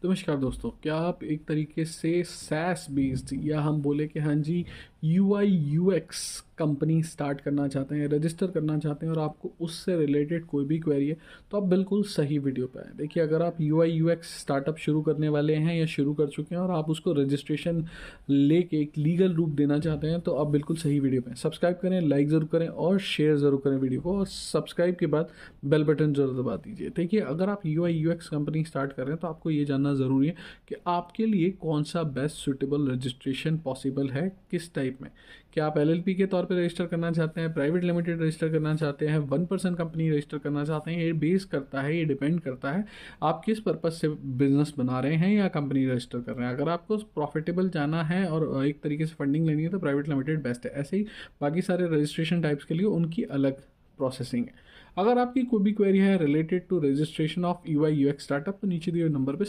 नमस्कार दोस्तों, क्या आप एक तरीके से सैस बेस्ड या हम बोले कि हाँ जी UI UX कंपनी स्टार्ट करना चाहते हैं, रजिस्टर करना चाहते हैं और आपको उससे रिलेटेड कोई भी क्वेरी है तो आप बिल्कुल सही वीडियो पे आए। देखिए, अगर आप UI UX स्टार्टअप शुरू करने वाले हैं या शुरू कर चुके हैं और आप उसको रजिस्ट्रेशन लेके एक लीगल रूप देना चाहते हैं तो आप बिल्कुल सही वीडियो पे हैं। सब्सक्राइब करें, लाइक ज़रूर करें और शेयर ज़रूर करें वीडियो को, और सब्सक्राइब के बाद बेल बटन ज़रूर दबा दीजिए। देखिए, अगर आप UI UX कंपनी स्टार्ट कर रहे हैं तो आपको ये जानना ज़रूरी है कि आपके लिए कौन सा बेस्ट सूटेबल रजिस्ट्रेशन पॉसिबल है, किस टाइप में। क्या आप LLP के तौर पे रजिस्टर करना चाहते हैं, प्राइवेट लिमिटेड रजिस्टर करना चाहते हैं, 1% कंपनी रजिस्टर करना चाहते हैं। ये बेस करता है, ये डिपेंड करता है आप किस पर्पज़ से बिजनेस बना रहे हैं या कंपनी रजिस्टर कर रहे हैं। अगर आपको प्रॉफिटेबल जाना है और एक तरीके से फंडिंग लेनी है तो प्राइवेट लिमिटेड बेस्ट है। ऐसे ही बाकी सारे रजिस्ट्रेशन टाइप्स के लिए उनकी अलग प्रोसेसिंग है। अगर आपकी कोई भी क्वेरी है related to registration of UI UX startup तो नीचे दिए हुए नंबर पे